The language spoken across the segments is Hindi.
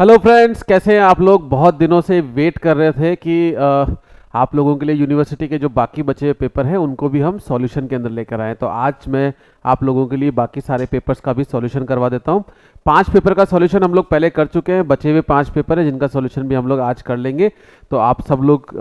हेलो फ्रेंड्स, कैसे हैं आप लोग। बहुत दिनों से वेट कर रहे थे कि आप लोगों के लिए यूनिवर्सिटी के जो बाकी बचे हुए पेपर हैं उनको भी हम सॉल्यूशन के अंदर लेकर आए। तो आज मैं आप लोगों के लिए बाकी सारे पेपर्स का भी सॉल्यूशन करवा देता हूं। 5 पेपर का सॉल्यूशन हम लोग पहले कर चुके हैं, बचे हुए 5 पेपर हैं जिनका सॉल्यूशन भी हम लोग आज कर लेंगे। तो आप सब लोग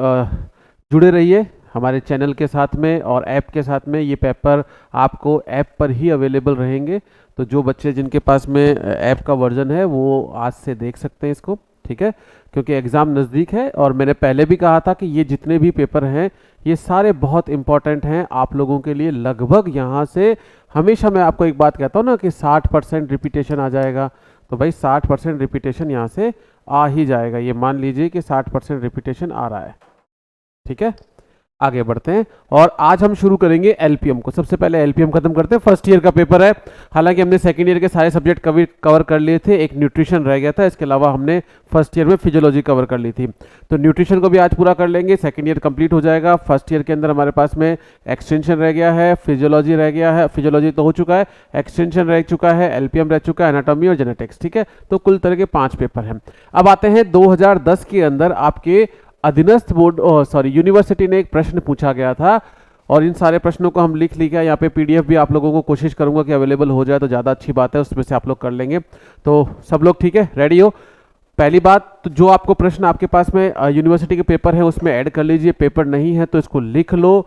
जुड़े रहिए हमारे चैनल के साथ में और ऐप के साथ में। ये पेपर आपको ऐप पर ही अवेलेबल रहेंगे। तो जो बच्चे जिनके पास में ऐप का वर्जन है वो आज से देख सकते हैं इसको, ठीक है। क्योंकि एग्ज़ाम नज़दीक है और मैंने पहले भी कहा था कि ये जितने भी पेपर हैं ये सारे बहुत इंपॉर्टेंट हैं आप लोगों के लिए। लगभग यहाँ से हमेशा मैं आपको एक बात कहता हूँ ना कि 60% रिपीटेशन आ जाएगा। तो भाई 60% रिपीटेशन यहाँ से आ ही जाएगा। ये मान लीजिए कि 60% रिपीटेशन आ रहा है, ठीक है। आगे बढ़ते हैं और आज हम शुरू करेंगे एलपीएम को। सबसे पहले एलपीएम खत्म करते हैं। फर्स्ट ईयर का पेपर है। हालांकि हमने सेकंड ईयर के सारे सब्जेक्ट कवर कर लिए थे, एक न्यूट्रिशन रह गया था। इसके अलावा हमने फर्स्ट ईयर में फिजियोलॉजी कवर कर ली थी। तो न्यूट्रिशन को भी आज पूरा कर लेंगे, सेकंड ईयर कंप्लीट हो जाएगा। फर्स्ट ईयर के अंदर हमारे पास में एक्सटेंशन रह गया है, फिजियोलॉजी रह गया है, फिजियोलॉजी तो हो चुका है, एक्सटेंशन रह चुका है, एलपीएम रह चुका है, एनाटॉमी और जेनेटिक्स, ठीक है। तो कुल तरह के 5 पेपर हैं। अब आते हैं 2010 के अंदर आपके अधीनस्थ बोर्ड यूनिवर्सिटी ने एक प्रश्न पूछा गया था और इन सारे प्रश्नों को हम लिख लिया। यहाँ पे पीडीएफ भी आप लोगों को कोशिश करूंगा कि अवेलेबल हो जाए तो ज़्यादा अच्छी बात है, उसमें से आप लोग कर लेंगे। तो सब लोग ठीक है, रेडी हो। पहली बात तो जो आपको प्रश्न आपके पास में यूनिवर्सिटी के पेपर है उसमें ऐड कर लीजिए। पेपर नहीं है तो इसको लिख लो।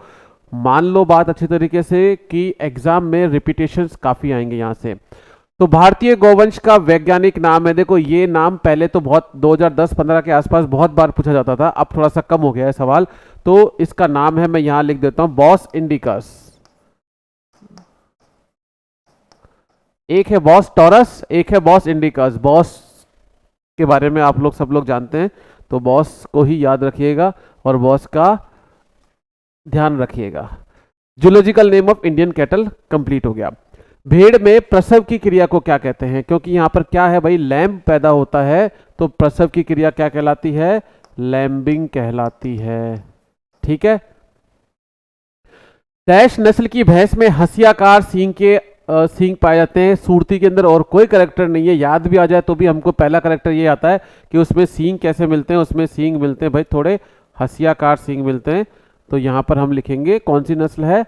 मान लो बात अच्छी तरीके से कि एग्जाम में रिपीटेशंस काफ़ी आएंगे यहाँ से। तो भारतीय गौवंश का वैज्ञानिक नाम है, देखो ये नाम पहले तो बहुत 2010-15 के आसपास बहुत बार पूछा जाता था, अब थोड़ा सा कम हो गया है सवाल। तो इसका नाम है, मैं यहां लिख देता हूं, बॉस इंडिकस। एक है बॉस टॉरस, एक है बॉस इंडिकस। बॉस के बारे में आप लोग सब लोग जानते हैं, तो बॉस को ही याद रखिएगा और बॉस का ध्यान रखिएगा। Zoological name of Indian cattle complete हो गया। भेड़ में प्रसव की क्रिया को क्या कहते हैं? क्योंकि यहां पर क्या है भाई, लैम्ब पैदा होता है, तो प्रसव की क्रिया क्या कहलाती है? लैम्बिंग कहलाती है, ठीक है। डैश नस्ल की भैंस में हंसियाकार सींग पाए जाते हैं। सूरती के अंदर और कोई करेक्टर नहीं है, याद भी आ जाए तो भी हमको पहला करेक्टर ये आता है कि उसमें सींग कैसे मिलते हैं। उसमें सींग मिलते हैं भाई, थोड़े हंसियाकार सींग मिलते हैं। तो यहां पर हम लिखेंगे कौन सी नस्ल है?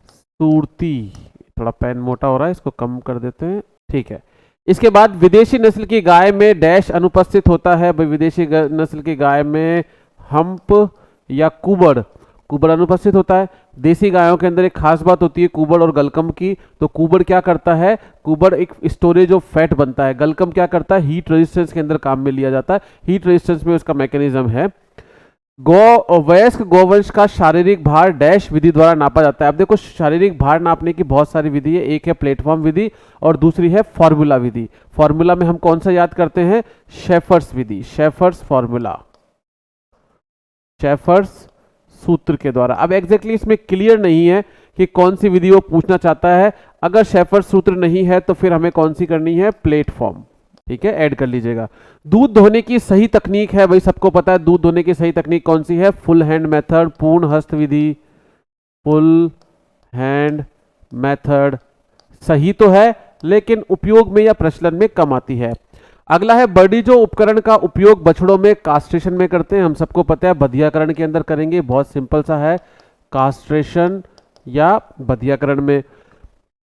सूरती। थोड़ा पेन मोटा हो रहा है, इसको कम कर देते हैं, ठीक है। इसके बाद विदेशी नस्ल की गाय में डैश अनुपस्थित होता है। भाई विदेशी नस्ल की गाय में हम्प या कुबड़ अनुपस्थित होता है। देसी गायों के अंदर एक खास बात होती है कुबड़ और गलकम की। तो कुबड़ क्या करता है? कुबड़ एक स्टोरेज ऑफ फैट बनता है। गलकम क्या करता है? हीट रेजिस्टेंस के अंदर काम में लिया जाता है। हीट रेजिस्टेंस में उसका मैकेनिज्म है। वयस्क गोवंश का शारीरिक भार डैश विधि द्वारा नापा जाता है। अब देखो शारीरिक भार नापने की बहुत सारी विधि है। एक है प्लेटफॉर्म विधि और दूसरी है फॉर्मूला विधि। फॉर्मूला में हम कौन सा याद करते हैं? शेफर्स विधि, शेफर्स फॉर्मूला, शेफर्स सूत्र के द्वारा। अब एग्जैक्टली इसमें क्लियर नहीं है कि कौन सी विधि वो पूछना चाहता है। अगर शेफर्स सूत्र नहीं है तो फिर हमें कौन सी करनी है? प्लेटफॉर्म, ठीक है, ऐड कर लीजिएगा। दूध धोने की सही तकनीक है, भाई सबको पता है दूध धोने की सही तकनीक कौन सी है? फुल हैंड मेथड, पूर्ण हस्त विधि, फुल हैंड मेथड। सही तो है लेकिन उपयोग में या प्रचलन में कम आती है। अगला है बर्डी जो उपकरण का उपयोग बछड़ों में कास्ट्रेशन में करते हैं। हम सबको पता है बधियाकरण के अंदर करेंगे, बहुत सिंपल सा है, कास्ट्रेशन या बधियाकरण में।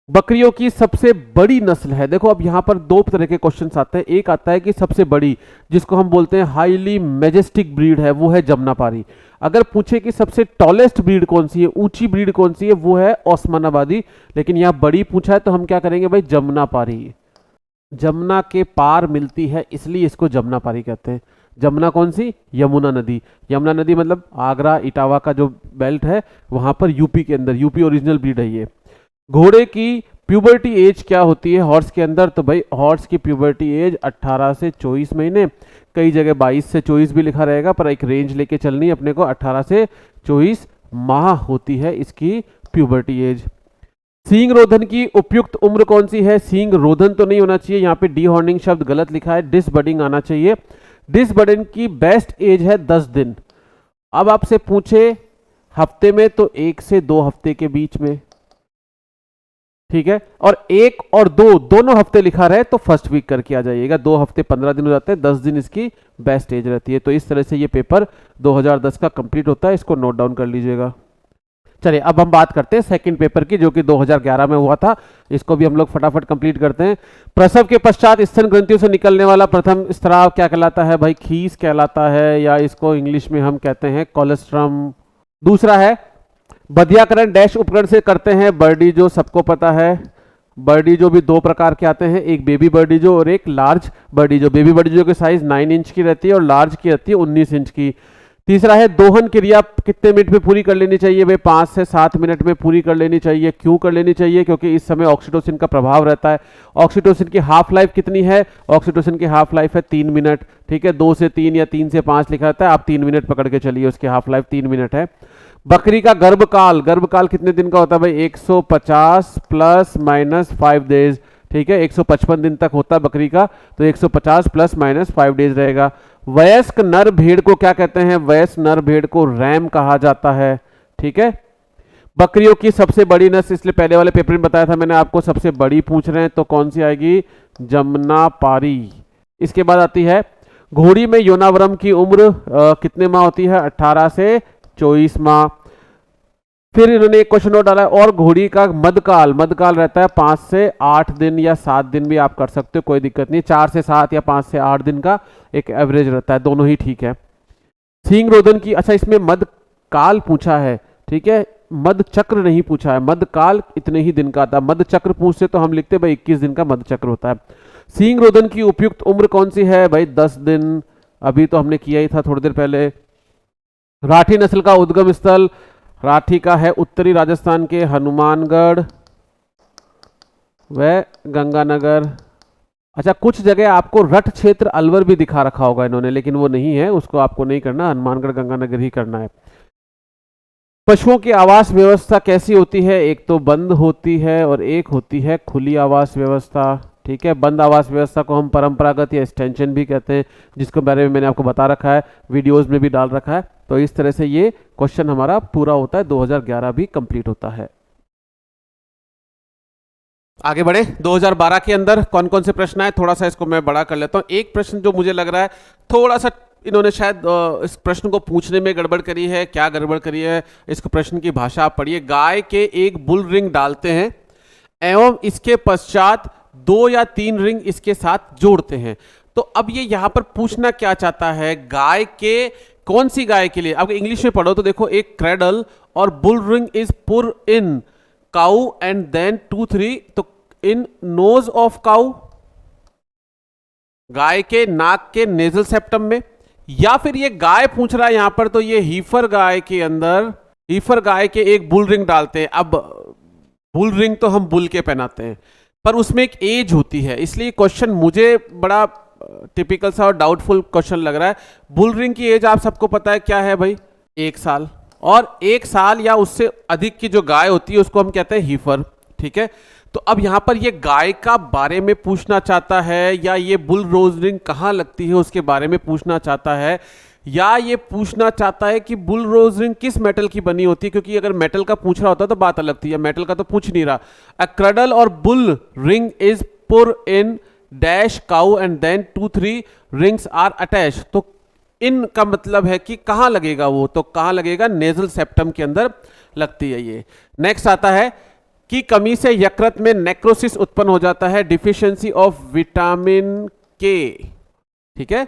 बकरियों की सबसे बड़ी नस्ल है। देखो अब यहां पर दो तरह के क्वेश्चंस आते हैं। एक आता है कि सबसे बड़ी, जिसको हम बोलते हैं हाईली मैजेस्टिक ब्रीड है, वो है जमनापारी। अगर पूछे कि सबसे टॉलेस्ट ब्रीड कौन सी है, ऊंची ब्रीड कौन सी है, वो है ओस्मानाबादी। लेकिन यहां बड़ी पूछा है तो हम क्या करेंगे भाई? जमनापारी। जमुना के पार मिलती है इसलिए इसको जमनापारी कहते हैं। जमुना कौन सी? यमुना नदी। यमुना नदी मतलब आगरा इटावा का जो बेल्ट है वहां पर, यूपी के अंदर, यूपी ओरिजिनल ब्रीड है ये। घोड़े की प्यूबर्टी एज क्या होती है हॉर्स के अंदर? तो भाई हॉर्स की प्यूबर्टी एज 18 से 24 महीने, कई जगह 22 से 24 भी लिखा रहेगा, पर एक रेंज लेके चलनी है अपने को। 18 से 24 माह होती है इसकी प्यूबर्टी एज। सींग रोधन की उपयुक्त उम्र कौन सी है? सींग रोधन तो नहीं होना चाहिए, यहाँ पे डी हॉर्निंग शब्द गलत लिखा है, डिसबडिंग आना चाहिए। डिसबडिंग की बेस्ट एज है 10 दिन। अब आपसे पूछे हफ्ते में तो 1 से 2 हफ्ते के बीच में, ठीक है। और 1 और 2 दोनों हफ्ते लिखा रहे तो फर्स्ट वीक करके आ जाइएगा। 2 हफ्ते 15 दिन हो जाते हैं, 10 दिन इसकी बेस्ट एज रहती है। तो इस तरह से ये पेपर 2010 का कंप्लीट होता है, इसको नोट डाउन कर लीजिएगा। चलिए अब हम बात करते हैं सेकंड पेपर की, जो कि 2011 में हुआ था। इसको भी हम लोग फटाफट कंप्लीट करते हैं। प्रसव के पश्चात स्तन ग्रंथियों से निकलने वाला प्रथम स्राव क्या कहलाता है भाई? खीस कहलाता है, या इसको इंग्लिश में हम कहते हैं कोलेस्ट्रम। दूसरा है बधियाकरण डैश उपकरण से करते हैं? बर्डी जो सबको पता है। बर्डी जो भी 2 प्रकार के आते हैं, एक बेबी बर्डी जो और एक लार्ज बर्डी जो। बेबी बर्डी जो की साइज 9 इंच की रहती है और लार्ज की रहती है 19 इंच की। तीसरा है दोहन क्रिया कितने मिनट में पूरी कर लेनी चाहिए भाई? 5 से 7 मिनट में पूरी कर लेनी चाहिए। क्यों कर लेनी चाहिए? क्योंकि इस समय ऑक्सीटोसिन का प्रभाव रहता है। ऑक्सीटोसिन की हाफ लाइफ कितनी है? ऑक्सीटोसिन की हाफ लाइफ है 3 मिनट। ठीक है, 2 से 3 या 3 से 5 लिखा रहता है, आप 3 मिनट पकड़ के चलिए, उसकी हाफ लाइफ 3 मिनट है। बकरी का गर्भकाल, गर्भकाल कितने दिन का होता है भाई? 150 प्लस माइनस 5 डेज। ठीक है, 155 दिन तक होता है बकरी का, तो 150 प्लस माइनस 5 डेज रहेगा। वयस्क नर भेड़ को क्या कहते हैं? वयस्क नर भेड़ को रैम कहा जाता है। ठीक है, बकरियों की सबसे बड़ी नस्ल, इसलिए पहले वाले पेपर में बताया था मैंने आपको, सबसे बड़ी पूछ रहे हैं तो कौन सी आएगी? जमुनापारी। इसके बाद आती है घोड़ी में योनावरम की उम्र कितने माह होती है? 18 से 24 माह। फिर इन्होंने एक क्वेश्चन और डाला है, और घोड़ी का मध्यकाल, मध्यकाल रहता है 5 से 8 दिन या 7 दिन भी आप कर सकते हो, कोई दिक्कत नहीं। 4 से 7 या 5 से 8 दिन का एक एवरेज रहता है, दोनों ही ठीक है। सींग रोदन की, अच्छा इसमें मध्यकाल पूछा है, ठीक है, मध्य चक्र नहीं पूछा है। मध्यकाल इतने ही दिन का आता है, मध्य चक्र पूछते तो हम लिखते भाई 21 दिन का मध्य चक्र होता है। सींग रोदन की उपयुक्त उम्र कौन सी है भाई? 10 दिन। अभी तो हमने किया ही था थोड़ी देर पहले। राठी नस्ल का उद्गम स्थल, राठी का है उत्तरी राजस्थान के हनुमानगढ़ व गंगानगर। अच्छा, कुछ जगह आपको रट क्षेत्र अलवर भी दिखा रखा होगा इन्होंने, लेकिन वो नहीं है, उसको आपको नहीं करना, हनुमानगढ़ गंगानगर ही करना है। पशुओं की आवास व्यवस्था कैसी होती है? एक तो बंद होती है और एक होती है खुली आवास व्यवस्था। ठीक है, बंद आवास व्यवस्था को हम परंपरागत या एक्सटेंशन भी कहते हैं, जिसके बारे में मैंने आपको बता रखा है, वीडियोस में भी डाल रखा है। तो इस तरह से ये क्वेश्चन हमारा पूरा होता है, 2011 भी कंप्लीट होता है। आगे बढ़े, 2012 के अंदर कौन कौन से प्रश्न आए, थोड़ा सा इसको मैं बड़ा कर लेता हूं। एक प्रश्न जो मुझे लग रहा है थोड़ा सा इन्होंने शायद इस प्रश्न को पूछने में गड़बड़ करी है। क्या गड़बड़ करी है? इस प्रश्न की भाषा आप पढ़िए। गाय के एक बुल रिंग डालते हैं एवं इसके पश्चात 2 या 3 रिंग इसके साथ जोड़ते हैं। तो अब ये यहां पर पूछना क्या चाहता है? गाय के, कौन सी गाय के लिए? अब इंग्लिश में पढ़ो तो देखो, एक क्रेडल और bull ring is pure in cow and then 2-3, तो इन नोज ऑफ काउ, गाय के नाक के नेजल सेप्टम में। या फिर ये गाय पूछ रहा है यहां पर, तो ये हीफर गाय के अंदर, हीफर गाय के एक बुल रिंग डालते हैं। अब बुल रिंग तो हम बुल के पहनाते हैं, पर उसमें एक एज होती है, इसलिए क्वेश्चन मुझे बड़ा टिपिकल सा और डाउटफुल क्वेश्चन लग रहा है। बुल रिंग की एज आप सबको पता है क्या है भाई? 1 साल। और 1 साल या उससे अधिक की जो गाय होती है उसको हम कहते हैं हीफर। ठीक है, तो अब यहां पर ये गाय का बारे में पूछना चाहता है, या ये बुल रोज रिंग कहां लगती है उसके बारे में पूछना चाहता है, या ये पूछना चाहता है कि बुल रोज रिंग किस मेटल की बनी होती है? क्योंकि अगर मेटल का पूछ रहा होता तो बात अलग थी, या मेटल का तो पूछ नहीं रहा। अ क्रडल और bull ring is pure in dash cow and then 2-3 rings are attach. तो इन का मतलब है कि कहां लगेगा वो, तो कहां लगेगा? नेजल सेप्टम के अंदर लगती है ये। नेक्स्ट आता है कि कमी से यकृत में नेक्रोसिस उत्पन्न हो जाता है, डिफिशियंसी ऑफ विटामिन के। ठीक है,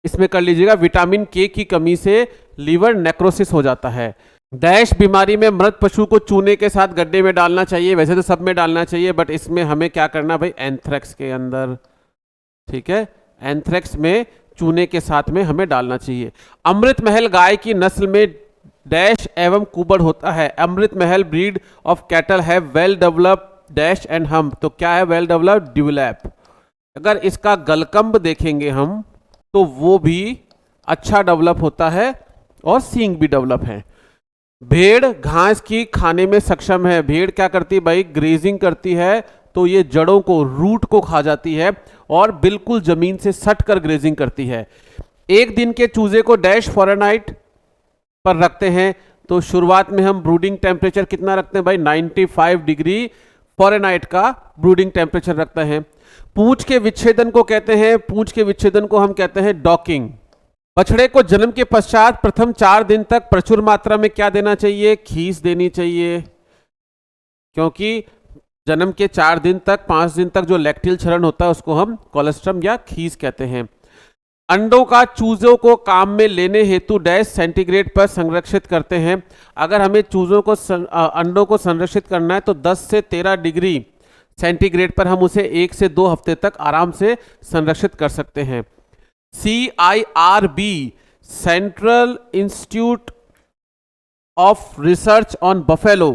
इसमें कर लीजिएगा, विटामिन के की कमी से लीवर नेक्रोसिस हो जाता है। डैश बीमारी में मृत पशु को चूने के साथ गड्ढे में डालना चाहिए? वैसे तो सब में डालना चाहिए, बट इसमें हमें क्या करना भाई? एंथ्रेक्स के अंदर। ठीक है, एंथ्रेक्स में चूने के साथ में हमें डालना चाहिए। अमृत महल गाय की नस्ल में डैश एवं कुबड़ होता है। Amrit Mahal breed of cattle है वेल डेवलप्ड डैश एंड हम, तो क्या है वेल डेवलप्ड? ड्यूलैप। अगर इसका गलकंब देखेंगे हम तो वो भी अच्छा डेवलप होता है और सींग भी डेवलप है। भेड़ घास की खाने में सक्षम है। भेड़ क्या करती है भाई? ग्रेजिंग करती है, तो ये जड़ों को, रूट को खा जाती है और बिल्कुल जमीन से सट कर ग्रेजिंग करती है। एक दिन के चूजे को डैश फ़ारेनहाइट पर रखते हैं, तो शुरुआत में हम ब्रूडिंग टेम्परेचर कितना रखते हैं भाई? 95 डिग्री फ़ारेनहाइट का ब्रूडिंग टेम्परेचर रखता है। पूंछ के विच्छेदन को कहते हैं, पूंछ के विच्छेदन को हम कहते हैं डॉकिंग। बछड़े को जन्म के पश्चात प्रथम 4 दिन तक प्रचुर मात्रा में क्या देना चाहिए? खीस देनी चाहिए, क्योंकि जन्म के 4 दिन तक 5 दिन तक जो लैक्टिल क्षरण होता है उसको हम कोलेस्ट्रम या खीस कहते हैं। अंडों का चूजों को काम में लेने हेतु डैश सेंटीग्रेड पर संरक्षित करते हैं। अगर हमें चूजों को अंडों को संरक्षित करना है तो 10 से 13 डिग्री सेंटीग्रेड पर हम उसे 1 से 2 हफ्ते तक आराम से संरक्षित कर सकते हैं। CIRB central institute of research on buffalo,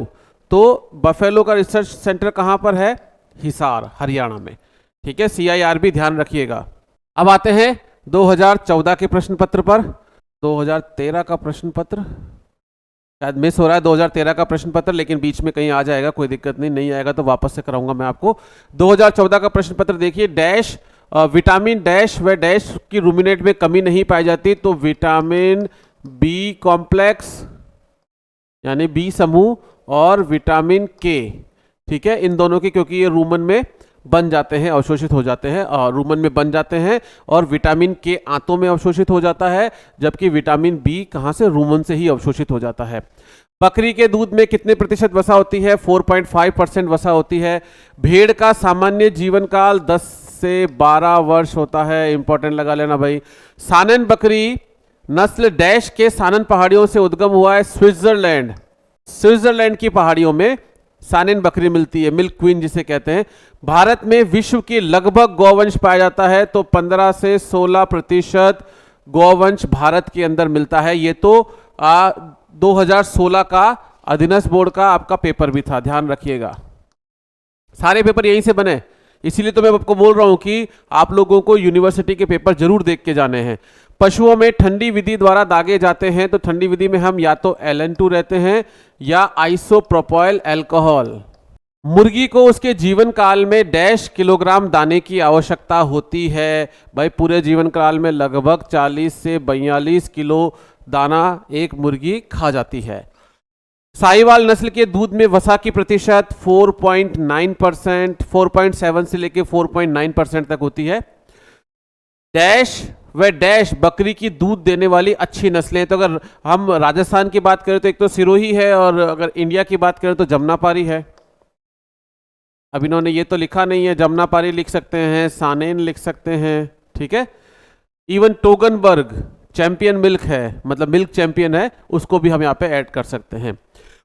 तो बफेलो का रिसर्च सेंटर कहां पर है? हिसार, हरियाणा में। ठीक है, CIRB ध्यान रखिएगा। अब आते हैं 2014 के प्रश्न पत्र पर। 2013 का प्रश्न पत्र शायद मिस हो रहा है, 2013 का प्रश्न पत्र, लेकिन बीच में कहीं आ जाएगा, कोई दिक्कत नहीं, नहीं आएगा तो वापस से कराऊंगा मैं आपको। 2014 का प्रश्न पत्र देखिए। डैश विटामिन डैश व डैश की रूमिनेट में कमी नहीं पाई जाती, तो विटामिन बी कॉम्प्लेक्स यानी बी समूह और विटामिन के। ठीक है, इन दोनों की, क्योंकि ये रूमन में बन जाते हैं, अवशोषित हो जाते हैं, और रूमन में बन जाते हैं, और विटामिन के आंतों में अवशोषित हो जाता है, जबकि विटामिन बी कहां से? रूमन से ही अवशोषित हो जाता है। बकरी के दूध में कितने प्रतिशत वसा होती है? 4.5% वसा होती है। भेड़ का सामान्य जीवन काल 10 से 12 वर्ष होता है, इंपॉर्टेंट लगा लेना भाई। सानन बकरी नस्ल डैश के सानन पहाड़ियों से उद्गम हुआ है? स्विट्जरलैंड, स्विट्जरलैंड की पहाड़ियों में सानिन बकरी मिलती है, मिल्क क्वीन जिसे कहते हैं। भारत में विश्व की लगभग गौवंश पाया जाता है, तो 15 से 16% गौवंश भारत के अंदर मिलता है। ये तो 2016 का अधीनस्थ बोर्ड का आपका पेपर भी था, ध्यान रखिएगा। सारे पेपर यहीं से बने, इसीलिए तो मैं आपको बोल रहा हूं कि आप लोगों को यूनिवर्सिटी के पेपर जरूर देख के जाने हैं। पशुओं में ठंडी विधि द्वारा दागे जाते हैं, तो ठंडी विधि में हम या तो LN2 रहते हैं या आइसोप्रोपाइल अल्कोहल। मुर्गी को उसके जीवन काल में डैश किलोग्राम दाने की आवश्यकता होती है? भाई पूरे जीवन काल में लगभग 40 से 42 किलो दाना एक मुर्गी खा जाती है। साहिवाल नस्ल के दूध में वसा की प्रतिशत 4.9%, 4.7 से लेके 4.9% तक होती है। डैश व डैश बकरी की दूध देने वाली अच्छी नस्लें, तो अगर हम राजस्थान की बात करें तो एक तो सिरोही है, और अगर इंडिया की बात करें तो जमनापारी है। अब इन्होंने ये तो लिखा नहीं है, जमनापारी लिख सकते हैं, सानेन लिख सकते हैं। ठीक है, इवन टोगनबर्ग चैंपियन मिल्क है, मतलब मिल्क चैंपियन है, उसको भी हम यहाँ पे ऐड कर सकते हैं।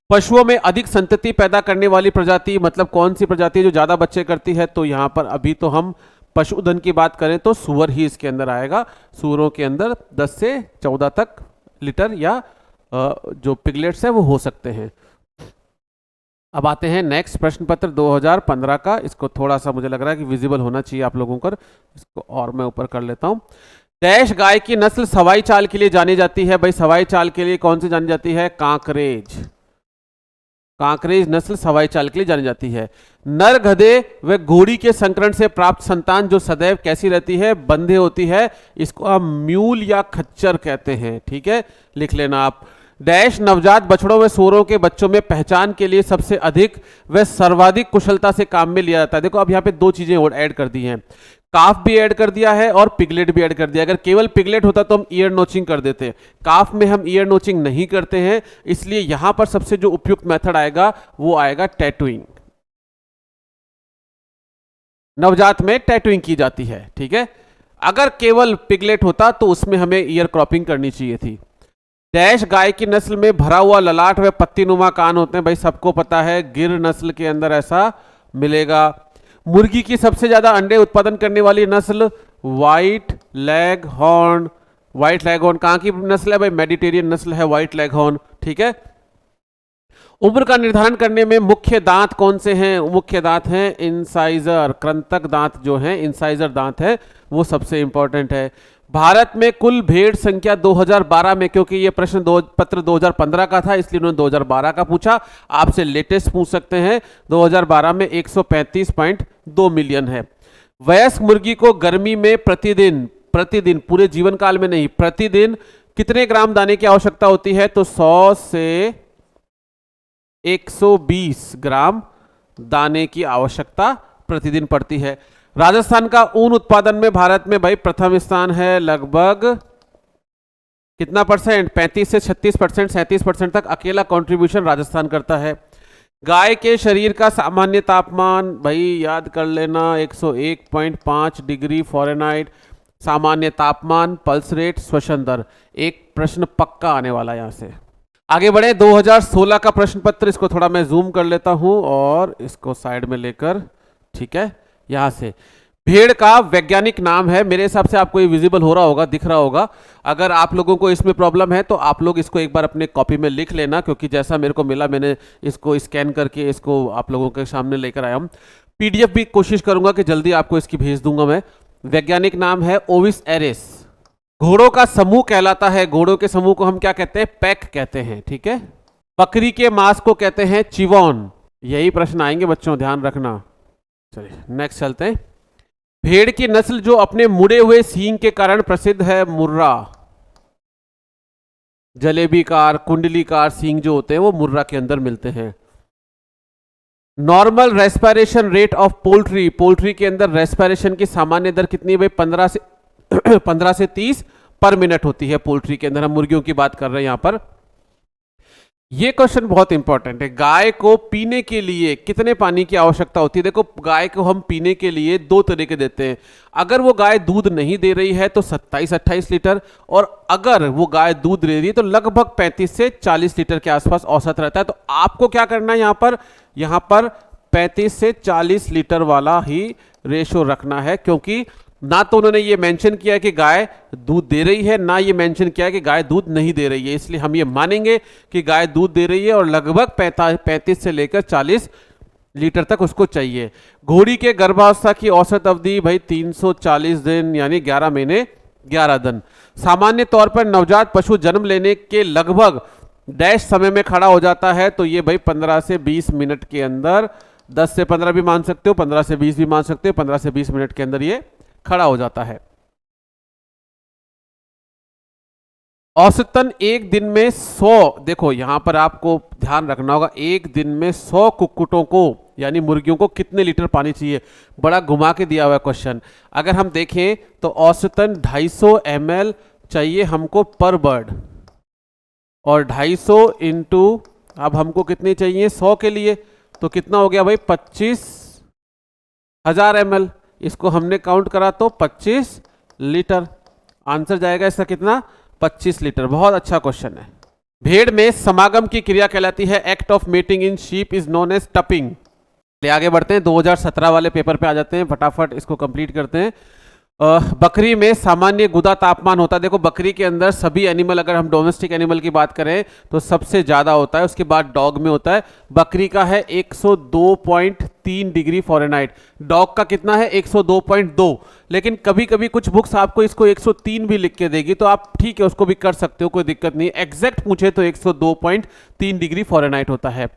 पशुओं में अधिक संतति पैदा करने वाली प्रजाति, मतलब कौन सी प्रजाति है जो ज्यादा बच्चे करती है? तो यहाँ पर अभी तो हम पशुधन की बात करें तो सुअर ही इसके अंदर आएगा। सुअरों के अंदर 10 से 14 तक लीटर या जो पिगलेट्स है वो हो सकते हैं। अब आते हैं नेक्स्ट प्रश्न पत्र 2015 का। इसको थोड़ा सा मुझे लग रहा है कि विजिबल होना चाहिए आप लोगों को, इसको और मैं ऊपर कर लेता हूं। डैश गाय की नस्ल सवाई चाल के लिए जानी जाती है? भाई सवाई चाल के लिए कौन सी जानी जाती है? कांकरेज। कांकरेज नस्ल सवाई चाल के लिए जानी जाती है। नर गधे व घोड़ी के संकरण से प्राप्त संतान जो सदैव कैसी रहती है? बंधे होती है। इसको हम म्यूल या खच्चर कहते हैं। ठीक है, लिख लेना आप। डैश नवजात बछड़ों व सूअरों के बच्चों में पहचान के लिए सबसे अधिक व सर्वाधिक कुशलता से काम में लिया जाता है। देखो अब यहाँ पे 2 चीजें और ऐड कर दी हैं, काफ भी ऐड कर दिया है और पिगलेट भी ऐड कर दिया। अगर केवल पिगलेट होता तो हम ईयर नोचिंग कर देते, काफ में हम ईयर नोचिंग नहीं करते हैं, इसलिए यहां पर सबसे जो उपयुक्त मेथड आएगा वो आएगा टैटूइंग। नवजात में टैटूइंग की जाती है। ठीक है, अगर केवल पिगलेट होता तो उसमें हमें ईयर क्रॉपिंग करनी चाहिए थी। डैश गाय की नस्ल में भरा हुआ ललाट व पत्तीनुमा कान होते हैं? भाई सबको पता है, गिर नस्ल के अंदर ऐसा मिलेगा। मुर्गी की सबसे ज्यादा अंडे उत्पादन करने वाली नस्ल? White leg horn. White leg horn कहां की नस्ल है? भाई मेडिटेरियन नस्ल है व्हाइट लेग हॉर्न। ठीक है, उम्र का निर्धारण करने में मुख्य दांत कौन से हैं? मुख्य दांत हैं इंसाइजर, कृंतक दांत जो हैं, इंसाइजर दांत है, वो सबसे इंपॉर्टेंट है। भारत में कुल भेड़ संख्या 2012 में, क्योंकि ये प्रश्न पत्र 2015 का था इसलिए उन्होंने 2012 का पूछा, आपसे लेटेस्ट पूछ सकते हैं। 2012 में 135.2 मिलियन है। वयस्क मुर्गी को गर्मी में प्रतिदिन पूरे जीवन काल में नहीं, प्रतिदिन कितने ग्राम दाने की आवश्यकता होती है? तो 100 से 120 ग्राम दाने की आवश्यकता प्रतिदिन पड़ती है। राजस्थान का ऊन उत्पादन में भारत में भाई प्रथम स्थान है, लगभग कितना परसेंट, 35 से 36%, 37% तक अकेला कंट्रीब्यूशन राजस्थान करता है। गाय के शरीर का सामान्य तापमान भाई याद कर लेना 101.5 डिग्री फ़ारेनहाइट सामान्य तापमान, पल्स रेट, श्वसन दर। एक प्रश्न पक्का आने वाला है यहां से। आगे बढ़े, 2016 का प्रश्न पत्र, इसको थोड़ा मैं जूम कर लेता हूं और इसको साइड में लेकर, ठीक है, यहां से। भेड़ का वैज्ञानिक नाम है, मेरे हिसाब से आपको ये विजिबल हो रहा होगा, दिख रहा होगा। अगर आप लोगों को इसमें प्रॉब्लम है तो आप लोग इसको एक बार अपने कॉपी में लिख लेना, क्योंकि जैसा मेरे को मिला मैंने इसको स्कैन करके इसको आप लोगों के सामने लेकर आया हूं। पीडीएफ भी कोशिश करूंगा कि जल्दी आपको इसकी भेज दूंगा मैं। वैज्ञानिक नाम है ओविस एरिस। घोड़ों का समूह कहलाता है, घोड़ों के समूह को हम क्या कहते हैं, पैक कहते हैं, ठीक है। बकरी के मांस को कहते हैं चिवॉन। यही प्रश्न आएंगे बच्चों, ध्यान रखना। चलिए नेक्स्ट चलते हैं। भेड़ की नस्ल जो अपने मुड़े हुए सींग के कारण प्रसिद्ध है, मुर्रा। जलेबीकार, कुंडलीकार सींग जो होते हैं वो मुर्रा के अंदर मिलते हैं। Normal respiration rate of poultry, poultry के अंदर रेस्पिरेशन की सामान्य दर कितनी है भाई, 15 से 30 पर मिनट होती है पोल्ट्री के अंदर। हम मुर्गियों की बात कर रहे हैं यहां पर। ये क्वेश्चन बहुत इंपॉर्टेंट है। गाय को पीने के लिए कितने पानी की आवश्यकता होती है? देखो, गाय को हम पीने के लिए दो तरीके देते हैं। अगर वो गाय दूध नहीं दे रही है तो 27-28 लीटर, और अगर वो गाय दूध दे रही है तो लगभग 35 से 40 लीटर के आसपास औसत रहता है। तो आपको क्या करना है यहाँ पर 35 से 40 लीटर वाला ही रेशो रखना है, क्योंकि ना तो उन्होंने ये मेंशन किया कि गाय दूध दे रही है, ना ये मेंशन किया कि गाय दूध नहीं दे रही है। इसलिए हम ये मानेंगे कि गाय दूध दे रही है और लगभग 35 से लेकर 40 लीटर तक उसको चाहिए। घोड़ी के गर्भावस्था की औसत अवधि भाई 340 दिन, यानी 11 महीने 11 दिन। सामान्य तौर पर नवजात पशु जन्म लेने के लगभग डैश समय में खड़ा हो जाता है, तो ये भाई 15 से 20 मिनट के अंदर, 10 से 15 भी मान सकते हो, 15 से 20 भी मान सकते हो, 15 से 20 मिनट के अंदर ये खड़ा हो जाता है। औसतन एक दिन में 100, देखो यहां पर आपको ध्यान रखना होगा, एक दिन में 100 कुक्कुटों को यानी मुर्गियों को कितने लीटर पानी चाहिए। बड़ा घुमा के दिया हुआ है क्वेश्चन। अगर हम देखें तो औसतन 250 ml चाहिए हमको पर बर्ड, और 250 इंटू अब हमको कितने चाहिए 100 के लिए, तो कितना हो गया भाई 25,000 ml। इसको हमने काउंट करा तो 25 लीटर। आंसर जाएगा इसका कितना, 25 लीटर। बहुत अच्छा क्वेश्चन है। भेड़ में समागम की क्रिया कहलाती है, act of mating in sheep is known as tupping. आगे बढ़ते हैं, 2017 वाले पेपर पे आ जाते हैं, फटाफट इसको कंप्लीट करते हैं। बकरी में सामान्य गुदा तापमान होता है। देखो, बकरी के अंदर सभी एनिमल, अगर हम डोमेस्टिक एनिमल की बात करें तो सबसे ज्यादा होता है, उसके बाद डॉग में होता है। बकरी का है 102.3 डिग्री फ़ारेनहाइट। डॉग का कितना है 102.2। लेकिन कभी कभी कुछ बुक्स आपको इसको 103 भी लिख के देगी, तो आप ठीक है उसको भी कर सकते हो, कोई दिक्कत नहीं। एग्जैक्ट पूछे तो 102.3 डिग्री फ़ारेनहाइट होता है।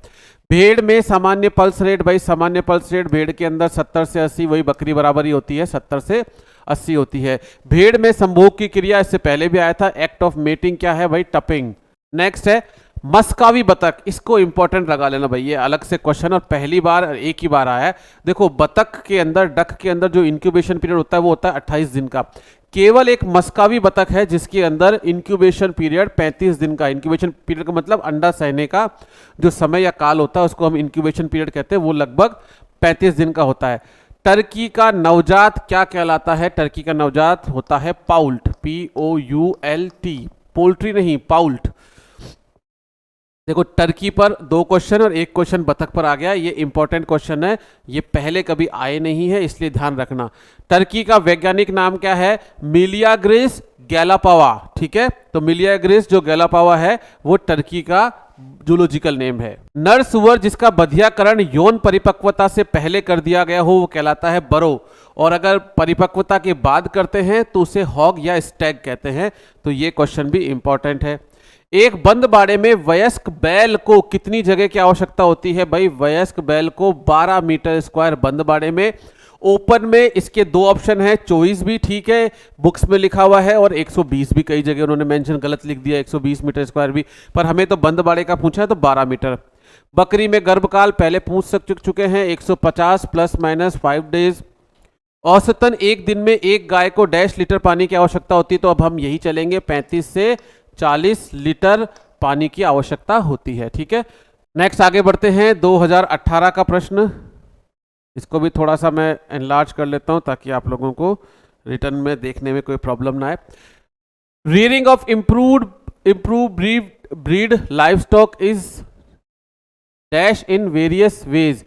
भेड़ में सामान्य पल्स रेट, भाई सामान्य पल्स रेट भेड़ के अंदर 70 से 80, वही बकरी बराबर ही होती है, 70 से 80 होती है। भेड़ में संभोग की क्रिया, इससे पहले भी आया था, एक्ट ऑफ मेटिंग क्या है भाई, टपिंग। नेक्स्ट है मस्कावी बतख। इसको इंपॉर्टेंट लगा लेना भाई, ये अलग से क्वेश्चन और पहली बार एक ही बार आया है। देखो, बतख के अंदर, डक के अंदर जो इंक्यूबेशन पीरियड होता है वो होता है 28 दिन का। केवल एक मस्कावी बतख है जिसके अंदर इंक्यूबेशन पीरियड 35 दिन का। इंक्यूबेशन पीरियड का मतलब अंडा सहने का जो समय या काल होता है उसको हम इंक्यूबेशन पीरियड कहते हैं, वो लगभग 35 दिन का होता है। टर्की का नवजात क्या कहलाता है? टर्की का नवजात होता है पाउल्ट, POULT, पोल्ट्री नहीं, पाउल्ट। देखो, टर्की पर 2 क्वेश्चन और 1 क्वेश्चन बतख पर आ गया। ये इंपॉर्टेंट क्वेश्चन है, ये पहले कभी आए नहीं है, इसलिए ध्यान रखना। टर्की का वैज्ञानिक नाम क्या है? मिलियाग्रिस गैलापावा, ठीक है। तो मिलियाग्रिस जो गैलापावा है वो टर्की का जूलॉजिकल नेम है। नर सुअर जिसका बधियाकरण यौन परिपक्वता से पहले कर दिया गया हो वो कहलाता है बरो, और अगर परिपक्वता के बाद करते हैं तो उसे हॉग या स्टैग कहते हैं। तो ये क्वेश्चन भी इंपॉर्टेंट है। एक बंद बाड़े में वयस्क बैल को कितनी जगह की आवश्यकता होती है? भाई वयस्क बैल को 12 मीटर स्क्वायर बंद बाड़े में। ओपन में इसके 2 ऑप्शन है, 24 भी ठीक है बुक्स में लिखा हुआ है, और 120 भी कई जगह उन्होंने मेंशन गलत लिख दिया, 120 मीटर स्क्वायर भी, पर हमें तो बंद बाड़े का पूछा है तो 12 मीटर। बकरी में गर्भकाल पहले पूछ चुके हैं, 150 प्लस माइनस 5 डेज। औसतन एक दिन में एक गाय को डैश लीटर पानी की आवश्यकता होती है, तो अब हम यही चलेंगे, 35 से 40 लीटर पानी की आवश्यकता होती है। ठीक है, नेक्स्ट आगे बढ़ते हैं। 2018 का प्रश्न, इसको भी थोड़ा सा मैं एनलार्ज कर लेता हूं ताकि आप लोगों को रिटर्न में देखने में कोई प्रॉब्लम ना आए। Rearing of improve breed live stock is dash in various ways.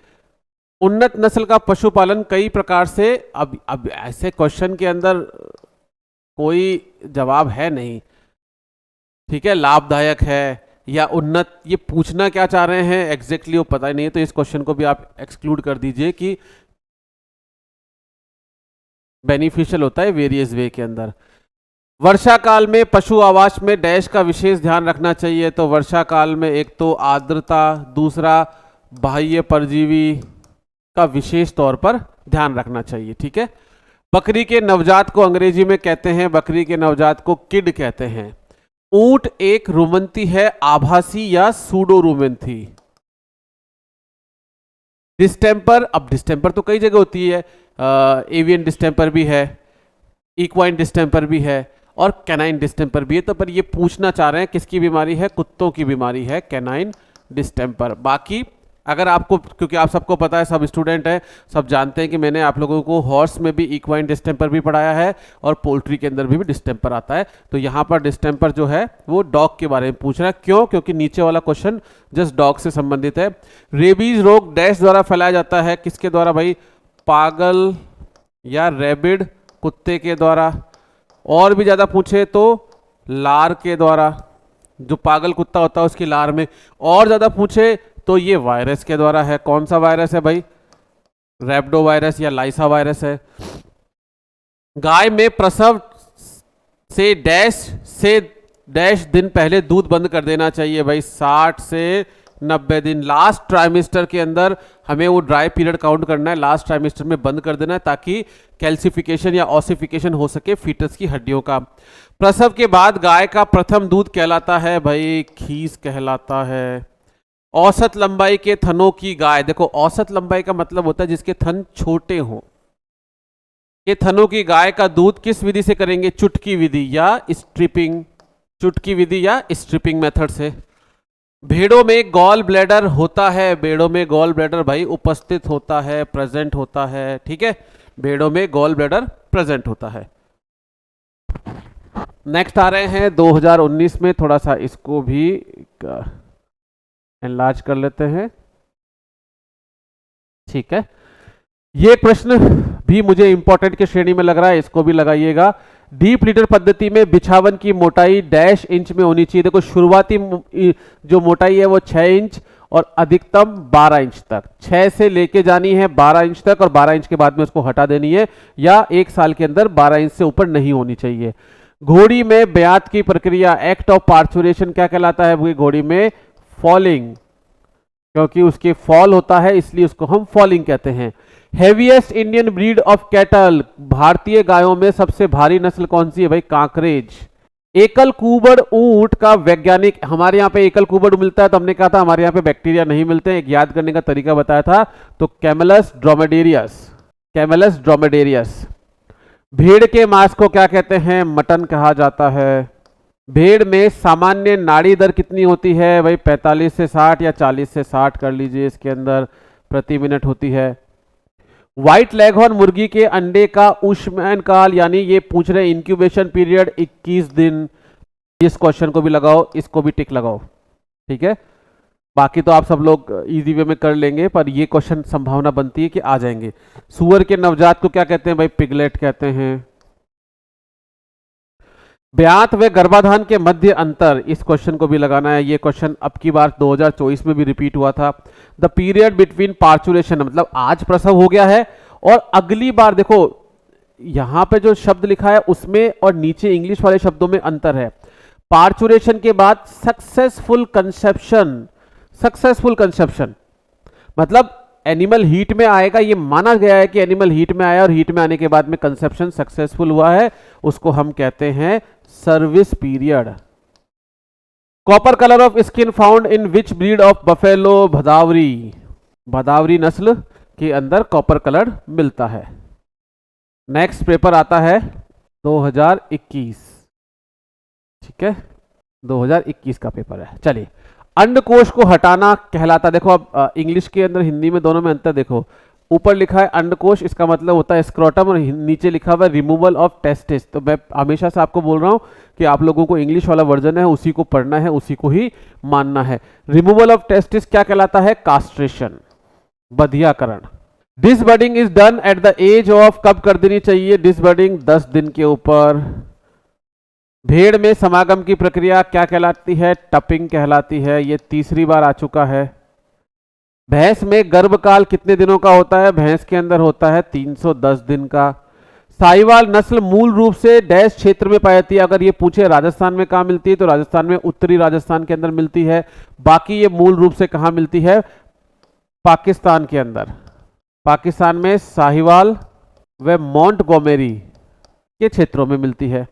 उन्नत नस्ल का पशुपालन कई प्रकार से। अब ऐसे क्वेश्चन के अंदर कोई जवाब है नहीं, ठीक है, लाभदायक है या उन्नत, ये पूछना क्या चाह रहे हैं एग्जैक्टली वो पता ही नहीं है, तो इस क्वेश्चन को भी आप एक्सक्लूड कर दीजिए कि बेनिफिशियल होता है वेरियस वे के अंदर। वर्षा काल में पशु आवास में डैश का विशेष ध्यान रखना चाहिए, तो वर्षा काल में एक तो आर्द्रता, दूसरा बाह्य परजीवी का विशेष तौर पर ध्यान रखना चाहिए। ठीक है, बकरी के नवजात को अंग्रेजी में कहते हैं, बकरी के नवजात को किड कहते हैं। ऊंट एक रुमंती है, आभासी या सूडो रुमंथी। डिस्टेंपर, अब डिस्टेंपर तो कई जगह होती है, एवियन डिस्टेंपर भी है, इक्वाइन डिस्टेंपर भी है और कैनाइन डिस्टेंपर भी है। तो पर ये पूछना चाह रहे हैं किसकी बीमारी है, कुत्तों की बीमारी है कैनाइन डिस्टेंपर। बाकी अगर आपको, क्योंकि आप सबको पता है, सब स्टूडेंट हैं, सब जानते हैं कि मैंने आप लोगों को हॉर्स में भी इक्वाइन डिस्टेंपर भी पढ़ाया है और पोल्ट्री के अंदर भी डिस्टेंपर आता है। तो यहाँ पर डिस्टेंपर जो है वो डॉग के बारे में पूछ रहा है। क्यों? क्योंकि नीचे वाला क्वेश्चन जस्ट डॉग से संबंधित है। रेबीज रोग डैश द्वारा फैलाया जाता है, किसके द्वारा भाई, पागल या रैबिड कुत्ते के द्वारा। और भी ज़्यादा पूछे तो लार के द्वारा, जो पागल कुत्ता होता है उसकी लार में। और ज़्यादा पूछे तो ये वायरस के द्वारा है। कौन सा वायरस है भाई, रैप्डो वायरस या लाइसा वायरस है। गाय में प्रसव से डैश दिन पहले दूध बंद कर देना चाहिए भाई, 60 से 90 दिन। लास्ट ट्राइमेस्टर के अंदर हमें वो ड्राई पीरियड काउंट करना है, लास्ट ट्राइमेस्टर में बंद कर देना है ताकि कैल्सिफिकेशन या ऑसिफिकेशन हो सके फीटस की हड्डियों का। प्रसव के बाद गाय का प्रथम दूध कहलाता है भाई, खीस कहलाता है। औसत लंबाई के थनों की गाय, देखो औसत लंबाई का मतलब होता है जिसके थन छोटे हों, ये थनों की गाय का दूध किस विधि से करेंगे, चुटकी विधि या स्ट्रिपिंग, चुटकी विधि या स्ट्रिपिंग मेथड से। भेड़ों में गॉल ब्लैडर होता है, भेड़ों में गॉल ब्लैडर भाई उपस्थित होता है, प्रेजेंट होता है। ठीक है, भेड़ों में गॉल ब्लैडर प्रेजेंट होता है। नेक्स्ट आ रहे हैं 2019 में, थोड़ा सा इसको भी एनलार्ज कर लेते हैं। ठीक है, ये प्रश्न भी मुझे इंपॉर्टेंट के श्रेणी में लग रहा है, इसको भी लगाइएगा। डीप लीटर पद्धति में बिछावन की मोटाई डैश इंच में होनी चाहिए। देखो शुरुआती जो मोटाई है वो 6 इंच और अधिकतम 12 इंच तक, 6 से लेके जानी है 12 इंच तक और 12 इंच के बाद में उसको हटा देनी है, या 1 साल के अंदर 12 इंच से ऊपर नहीं होनी चाहिए। घोड़ी में ब्यात की प्रक्रिया, एक्ट ऑफ पार्चुरेशन क्या कहलाता है, घोड़ी में फॉलिंग, क्योंकि उसके फॉल होता है इसलिए उसको हम फॉलिंग कहते हैं। Heaviest Indian breed of cattle, भारतीय गायों में सबसे भारी नस्ल कौन सी है भाई, कांकरेज। एकल कुबड़ ऊंट का वैज्ञानिक, हमारे यहाँ पे एकल कुबड़ मिलता है तो हमने कहा था हमारे यहाँ पे बैक्टीरिया नहीं मिलते हैं, एक याद करने का तरीका बताया था, तो कैमेलस ड्रोमेडेरियस, कैमेलस ड्रोमेडेरियस। भेड़ के मांस को क्या कहते हैं, मटन कहा जाता है। भेड़ में सामान्य नाड़ी दर कितनी होती है भाई, 45 से 60 या 40 से 60 कर लीजिए, इसके अंदर प्रति मिनट होती है। व्हाइट लेगहॉर्न मुर्गी के अंडे का ऊष्मायन काल, यानी ये पूछ रहे इंक्यूबेशन पीरियड 21 दिन। इस क्वेश्चन को भी लगाओ, इसको भी टिक लगाओ। ठीक है, बाकी तो आप सब लोग इजी वे में कर लेंगे, पर ये क्वेश्चन संभावना बनती है कि आ जाएंगे। सुअर के नवजात को क्या कहते हैं भाई, पिगलेट कहते हैं। ब्यात व गर्भाधान के मध्य अंतर, इस क्वेश्चन को भी लगाना है। ये क्वेश्चन अब की बार 2024 में भी रिपीट हुआ था। द पीरियड बिटवीन पार्चुरेशन, मतलब आज प्रसव हो गया है और अगली बार, देखो यहां पे जो शब्द लिखा है उसमें और नीचे इंग्लिश वाले शब्दों में अंतर है। पार्चुरेशन के बाद सक्सेसफुल कंसेप्शन, सक्सेसफुल कंसेप्शन मतलब एनिमल हीट में आएगा, ये माना गया है कि एनिमल हीट में आया और हीट में आने के बाद में कंसेप्शन सक्सेसफुल हुआ है, उसको हम कहते हैं service period. Copper colour of skin found in which breed of buffalo? Bhadawari. Bhadawari नस्ल के अंदर कॉपर कलर मिलता है। नेक्स्ट पेपर आता है 2021। ठीक है, 2021 का पेपर है। चलिए, अंडकोश को हटाना कहलाता, देखो अब इंग्लिश के अंदर हिंदी में दोनों में अंतर देखो। ऊपर लिखा है अंडकोश, इसका मतलब होता है स्क्रोटम, और नीचे लिखा हुआ है रिमूवल ऑफ टेस्टिस। तो मैं हमेशा से आपको बोल रहा हूं कि आप लोगों को इंग्लिश वाला वर्जन है उसी को पढ़ना है, उसी को ही मानना है। रिमूवल ऑफ टेस्टिस क्या कहलाता है? कास्ट्रेशन, बधियाकरण। Disbudding is done at the age of, कब कर देनी चाहिए डिसबर्डिंग? 10 दिन के ऊपर। भेड़ में समागम की प्रक्रिया क्या कहलाती है? टपिंग कहलाती है। ये तीसरी बार आ चुका है। भैंस में गर्भकाल कितने दिनों का होता है? भैंस के अंदर होता है 310 दिन का। साहिवाल नस्ल मूल रूप से डैश क्षेत्र में पाई जाती है। अगर ये पूछे राजस्थान में कहां मिलती है तो राजस्थान में, उत्तरी राजस्थान के अंदर मिलती है। बाकी ये मूल रूप से कहां मिलती है? पाकिस्तान के अंदर। पाकिस्तान में साहिवाल व मोंटगोमेरी के क्षेत्रों में मिलती है।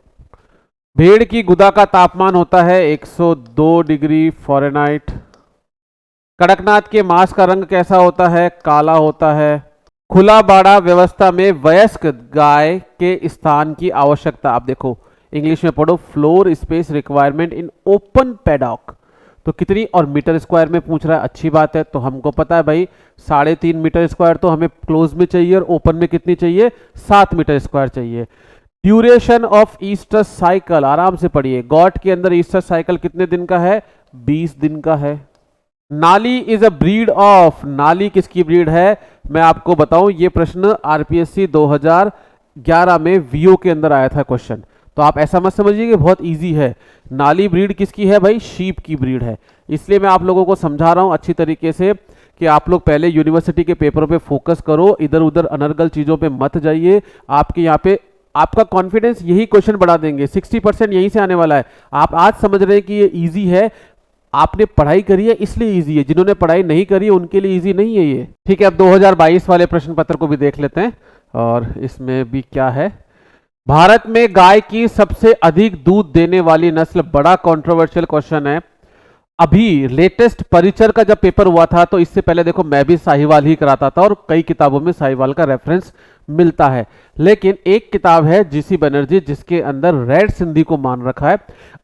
भेड़ की गुदा का तापमान होता है 102 डिग्री फ़ारेनहाइट। कड़कनाथ के मांस का रंग कैसा होता है? काला होता है। खुला बाड़ा व्यवस्था में वयस्क गाय के स्थान की आवश्यकता, आप देखो इंग्लिश में पढ़ो, floor space requirement in open paddock. तो कितनी, और मीटर स्क्वायर में पूछ रहा है, अच्छी बात है। तो हमको पता है भाई 3.5 मीटर स्क्वायर तो हमें क्लोज में चाहिए, और ओपन में कितनी चाहिए? 7 मीटर स्क्वायर चाहिए। ड्यूरेशन ऑफ ईस्टर साइकिल, आराम से पढ़िए, गॉट के अंदर ईस्टर साइकिल कितने दिन का है? 20 दिन का है। नाली इज अ ब्रीड ऑफ, नाली किसकी ब्रीड है? मैं आपको बताऊं, ये प्रश्न आरपीएससी 2011 में वीओ के अंदर आया था क्वेश्चन। तो आप ऐसा मत समझिए कि बहुत इजी है। नाली ब्रीड किसकी है भाई? शीप की ब्रीड है। इसलिए मैं आप लोगों को समझा रहा हूं अच्छी तरीके से कि आप लोग पहले यूनिवर्सिटी के पेपरों पे फोकस करो, इधर उधर अनर्गल चीजों पे मत जाइए। आपके यहाँ पे आपका कॉन्फिडेंस यही क्वेश्चन बढ़ा देंगे। 60% यहीं से आने वाला है। आप आज समझ रहे हैं कि ये इजी है, आपने पढ़ाई करी है इसलिए इजी है। जिन्होंने पढ़ाई नहीं करी है उनके लिए इजी नहीं है ये। ठीक है, अब 2022 वाले प्रश्न पत्र को भी देख लेते हैं, और इसमें भी क्या है। भारत में गाय की सबसे अधिक दूध देने वाली नस्ल, बड़ा कंट्रोवर्शियल क्वेश्चन है। अभी लेटेस्ट परिचर का जब पेपर हुआ था, तो इससे पहले देखो मैं भी साहिवाल ही कराता था, और कई किताबों में साहिवाल का रेफरेंस मिलता है। लेकिन एक किताब है जीसी बनर्जी, जिसके अंदर रेड सिंधी को मान रखा है।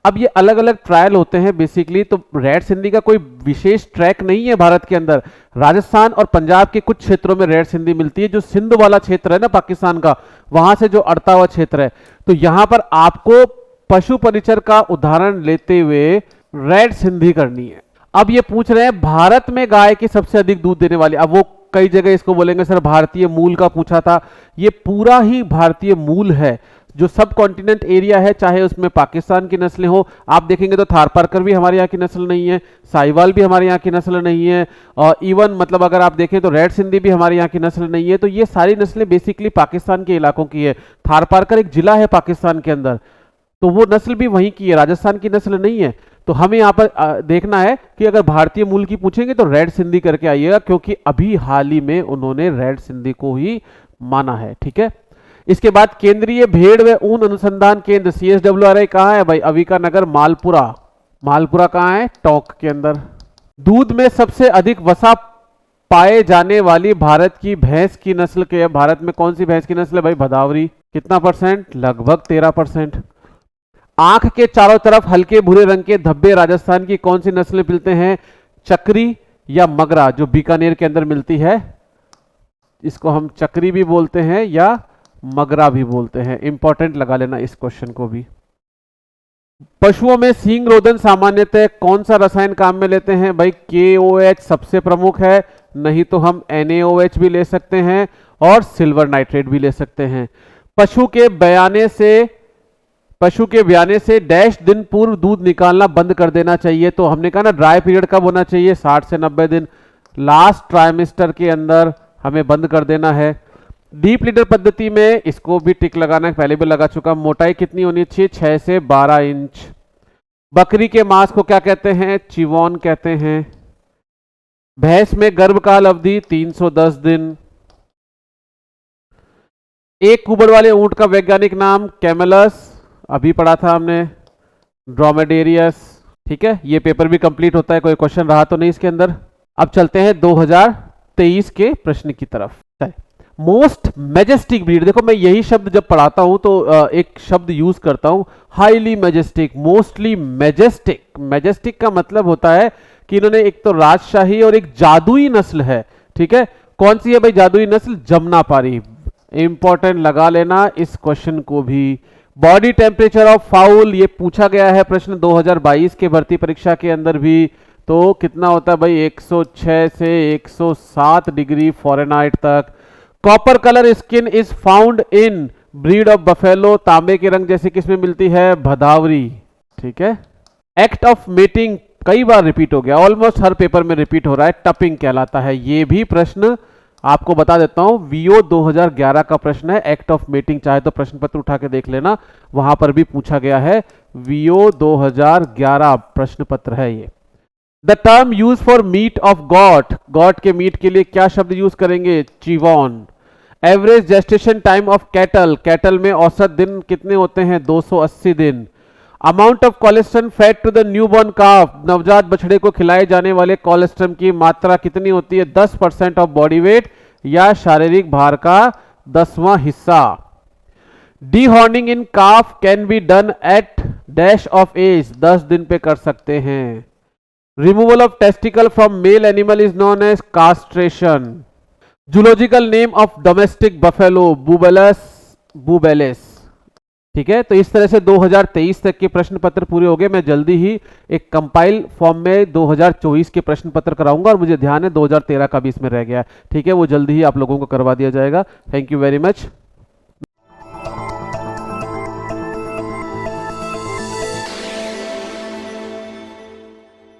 अब ये अलग अलग ट्रायल होते हैं बेसिकली, तो रेड सिंधी का कोई विशेष ट्रैक नहीं है भारत के अंदर। राजस्थान और पंजाब के कुछ क्षेत्रों में रेड सिंधी मिलती है। जो सिंध वाला क्षेत्र है ना पाकिस्तान का, वहां से जो अड़ता हुआ क्षेत्र है, तो यहां पर आपको पशु परिचर का उदाहरण लेते हुए रेड सिंधी करनी है। अब ये पूछ रहे हैं भारत में गाय की सबसे अधिक दूध देने वाली, अब वो कई जगह इसको बोलेंगे सर भारतीय मूल का पूछा था। ये पूरा ही भारतीय मूल है। जो सब कॉन्टिनेंट एरिया है, चाहे उसमें पाकिस्तान की नस्लें हो, आप देखेंगे तो थारपारकर भी हमारे यहाँ की नस्ल नहीं है, साहिवाल भी हमारे यहाँ की नस्ल नहीं है, और इवन मतलब अगर आप देखें तो रेड सिंधी भी हमारे यहाँ की नस्ल नहीं है। तो ये सारी नस्लें बेसिकली पाकिस्तान के इलाकों की है। थारपारकर एक जिला है पाकिस्तान के अंदर, तो वो नस्ल भी वहीं की है, राजस्थान की नस्ल नहीं है। तो हमें यहाँ पर देखना है कि अगर भारतीय मूल की पूछेंगे तो रेड सिंधी करके आइएगा, क्योंकि अभी हाल ही में उन्होंने रेड सिंधी को ही माना है। ठीक है, इसके बाद केंद्रीय भेड़ व ऊन अनुसंधान केंद्र CSWRI कहाँ है भाई? अविका नगर, मालपुरा। मालपुरा कहाँ है? टोंक के अंदर। दूध में सबसे अधिक वसा पाए जाने वाली भारत की भैंस की नस्ल के, भारत में कौन सी भैंस की नस्ल है भाई? भदावरी। कितना परसेंट? लगभग 13%। आंख के चारों तरफ हल्के भूरे रंग के धब्बे राजस्थान की कौन सी नस्लें मिलते हैं? चक्री या मगरा, जो बीकानेर के अंदर मिलती है, इसको हम चक्री भी बोलते हैं या मगरा भी बोलते हैं। इंपॉर्टेंट लगा लेना इस क्वेश्चन को भी। पशुओं में सींग रोधन सामान्यतः कौन सा रसायन काम में लेते हैं भाई? KOH सबसे प्रमुख है, नहीं तो हम NaOH भी ले सकते हैं, और सिल्वर नाइट्रेट भी ले सकते हैं। पशु के ब्याने से डैश दिन पूर्व दूध निकालना बंद कर देना चाहिए। तो हमने कहा ना ड्राई पीरियड कब होना चाहिए? 60 से 90 दिन, लास्ट ट्राइमेस्टर के अंदर हमें बंद कर देना है। डीप लीडर पद्धति में, इसको भी टिक लगाना है, पहले भी लगा चुका। मोटाई कितनी होनी चाहिए? 6 से 12 इंच। बकरी के मांस को क्या कहते हैं? चिवॉन कहते हैं। भैंस में गर्भकाल अवधि 310 दिन। एक कुबड़ वाले ऊंट का वैज्ञानिक नाम? कैमेलस, अभी पढ़ा था हमने। ड्रोमेडेरियस। ठीक है, ये पेपर भी कंप्लीट होता है, कोई क्वेश्चन रहा तो नहीं इसके अंदर। अब चलते हैं 2023 के प्रश्न की तरफ। मोस्ट मैजेस्टिक ब्रीड, देखो मैं यही शब्द जब पढ़ाता हूं तो एक शब्द यूज करता हूं, highly majestic, mostly majestic. Majestic का मतलब होता है कि इन्होंने एक तो राजशाही और एक जादुई नस्ल है। ठीक है, कौन सी है भाई जादुई नस्ल? जमुनापारी। इंपॉर्टेंट लगा लेना इस क्वेश्चन को भी। बॉडी टेम्परेचर ऑफ फाउल, ये पूछा गया है प्रश्न 2022 के भर्ती परीक्षा के अंदर भी। तो कितना होता है भाई? 106 से 107 डिग्री फ़ारेनहाइट तक। Copper colour skin is found in breed of buffalo, तांबे के रंग जैसे किसमें मिलती है? भदावरी। ठीक है। एक्ट ऑफ मेटिंग कई बार रिपीट हो गया, ऑलमोस्ट हर पेपर में रिपीट हो रहा है, टपिंग कहलाता है। ये भी प्रश्न आपको बता देता हूं, वीओ 2011 का प्रश्न है, एक्ट ऑफ मेटिंग। चाहे तो प्रश्न पत्र उठा के देख लेना, वहां पर भी पूछा गया है। वीओ 2011 प्रश्न पत्र है ये। The term use for meat of goat, goat के मीट के लिए क्या शब्द यूज करेंगे? Chevon. Average gestation time of cattle, cattle में औसत दिन कितने होते हैं? 280 दिन। Amount of cholesterol fat to the newborn calf, नवजात बछड़े को खिलाए जाने वाले कोलेस्ट्रॉल की मात्रा कितनी होती है? 10% ऑफ बॉडी वेट या शारीरिक भार का 10वां हिस्सा। Dehorning in calf can be done at dash of age, 10 दिन पे कर सकते हैं। Removal of testicle from male animal is known as castration. Zoological name of domestic buffalo, bubalus bubalis. ठीक है, तो इस तरह से 2023 तक के प्रश्न पत्र पूरे हो गए। मैं जल्दी ही एक कंपाइल फॉर्म में 2024 के प्रश्न पत्र कराऊंगा, और मुझे ध्यान है 2013 का भी इसमें रह गया है। ठीक है, वो जल्दी ही आप लोगों को करवा दिया जाएगा। Thank you very much.